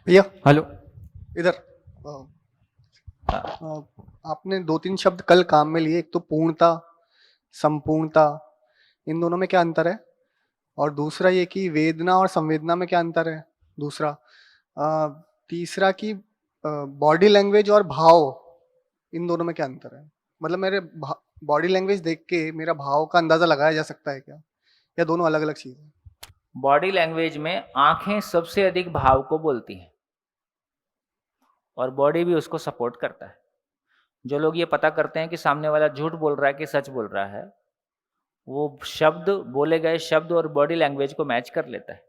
भैया हेलो। इधर। हाँ। आपने दो तीन शब्द कल काम में लिए, एक तो पूर्णता, संपूर्णता। इन दोनों में क्या अंतर है? और दूसरा ये कि वेदना और संवेदना में क्या अंतर है? दूसरा तीसरा कि बॉडी लैंग्वेज और भाव, इन दोनों में क्या अंतर है? मतलब मेरे बॉडी लैंग्वेज देख के मेरा भाव का अंदाजा लगाया जा सकता है क्या, या दोनों अलग अलग चीज है? बॉडी लैंग्वेज में आंखें सबसे अधिक भाव को बोलती हैं और बॉडी भी उसको सपोर्ट करता है। जो लोग ये पता करते हैं कि सामने वाला झूठ बोल रहा है कि सच बोल रहा है, वो शब्द, बोले गए शब्द और बॉडी लैंग्वेज को मैच कर लेता है।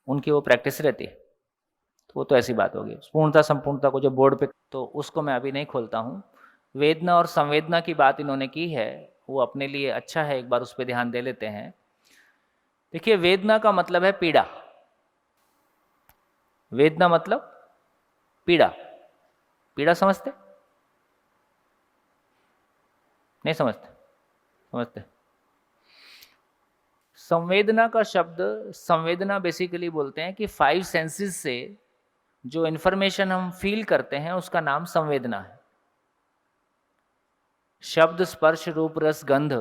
उनकी वो प्रैक्टिस रहती है। तो वो तो ऐसी बात होगी। पूर्णता संपूर्णता को जो बोर्ड पे, तो उसको मैं अभी नहीं खोलता हूँ। वेदना और संवेदना की बात इन्होंने की है, वो अपने लिए अच्छा है, एक बार उस पर ध्यान दे लेते हैं। देखिए, वेदना का मतलब है पीड़ा। वेदना मतलब पीड़ा। पीड़ा समझते? नहीं समझते? समझते। संवेदना का शब्द, संवेदना बेसिकली बोलते हैं कि 5 सेंसेस से जो इन्फॉर्मेशन हम फील करते हैं उसका नाम संवेदना है। शब्द, स्पर्श, रूप, रस, गंध,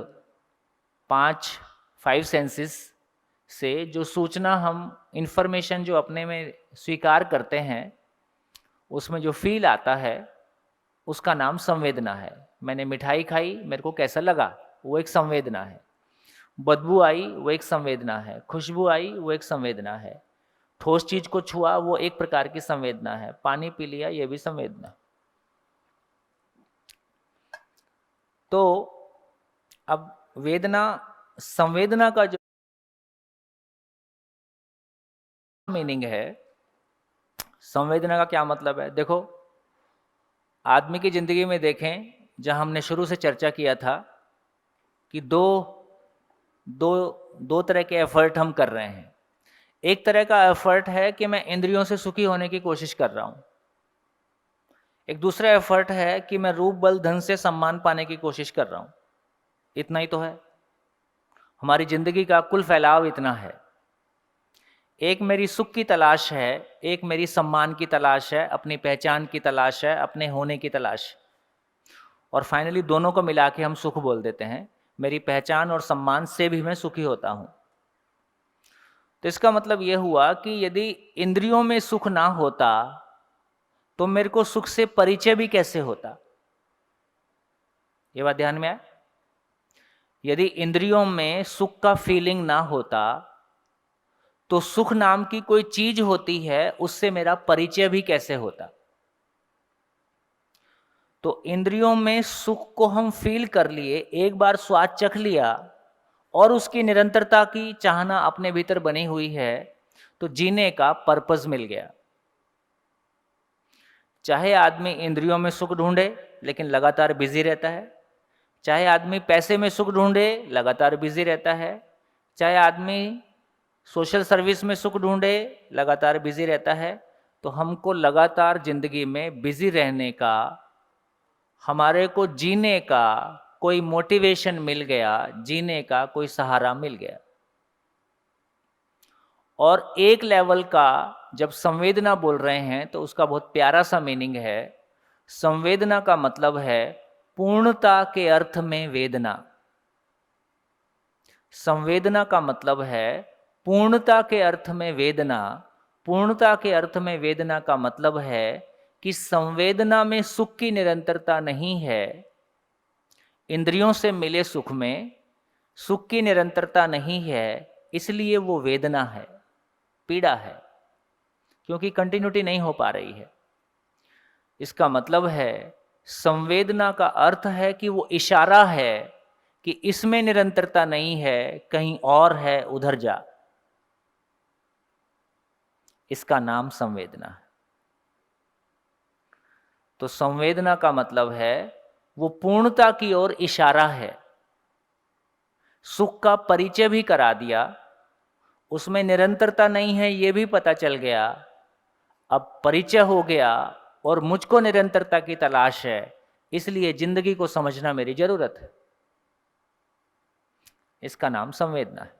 5 सेंसेस से जो सूचना हम, इन्फॉर्मेशन जो अपने में स्वीकार करते हैं, उसमें जो फील आता है उसका नाम संवेदना है। मैंने मिठाई खाई, मेरे को कैसा लगा, वो एक संवेदना है। बदबू आई, वो एक संवेदना है। खुशबू आई, वो एक संवेदना है। ठोस चीज को छुआ, वो एक प्रकार की संवेदना है। पानी पी लिया, ये भी संवेदना। तो अब वेदना, संवेदना का जो मीनिंग है, संवेदना का क्या मतलब है, देखो। आदमी की जिंदगी में देखें, जहां हमने शुरू से चर्चा किया था कि दो दो दो तरह के एफर्ट हम कर रहे हैं। एक तरह का एफर्ट है कि मैं इंद्रियों से सुखी होने की कोशिश कर रहा हूं। एक दूसरा एफर्ट है कि मैं रूप, बल, धन से सम्मान पाने की कोशिश कर रहा हूं। इतना ही तो है। हमारी जिंदगी का कुल फैलाव इतना है। एक मेरी सुख की तलाश है, एक मेरी सम्मान की तलाश है, अपनी पहचान की तलाश है, अपने होने की तलाश। और फाइनली दोनों को मिला के हम सुख बोल देते हैं। मेरी पहचान और सम्मान से भी मैं सुखी होता हूं। तो इसका मतलब यह हुआ कि यदि इंद्रियों में सुख ना होता तो मेरे को सुख से परिचय भी कैसे होता। ये बात ध्यान में आए। यदि इंद्रियों में सुख का फीलिंग ना होता तो सुख नाम की कोई चीज होती है, उससे मेरा परिचय भी कैसे होता। तो इंद्रियों में सुख को हम फील कर लिए, एक बार स्वाद चख लिया और उसकी निरंतरता की चाहना अपने भीतर बनी हुई है, तो जीने का पर्पस मिल गया। चाहे आदमी इंद्रियों में सुख ढूंढे लेकिन लगातार बिजी रहता है, चाहे आदमी पैसे में सुख ढूंढे लगातार बिजी रहता है, चाहे आदमी सोशल सर्विस में सुख ढूंढे लगातार बिजी रहता है, तो हमको लगातार जिंदगी में बिजी रहने का, हमारे को जीने का कोई मोटिवेशन मिल गया, जीने का कोई सहारा मिल गया। और एक लेवल का जब संवेदना बोल रहे हैं तो उसका बहुत प्यारा सा मीनिंग है। संवेदना का मतलब है पूर्णता के अर्थ में वेदना। संवेदना का मतलब है पूर्णता के अर्थ में वेदना। पूर्णता के अर्थ में वेदना का मतलब है कि संवेदना में सुख की निरंतरता नहीं है। इंद्रियों से मिले सुख में सुख की निरंतरता नहीं है, इसलिए वो वेदना है, पीड़ा है, क्योंकि कंटिन्यूटी नहीं हो पा रही है। इसका मतलब है संवेदना का अर्थ है कि वो इशारा है कि इसमें निरंतरता नहीं है, कहीं और है, उधर जा। इसका नाम संवेदना है। तो संवेदना का मतलब है वो पूर्णता की ओर इशारा है। सुख का परिचय भी करा दिया, उसमें निरंतरता नहीं है ये भी पता चल गया। अब परिचय हो गया और मुझको निरंतरता की तलाश है, इसलिए जिंदगी को समझना मेरी जरूरत है। इसका नाम संवेदना है।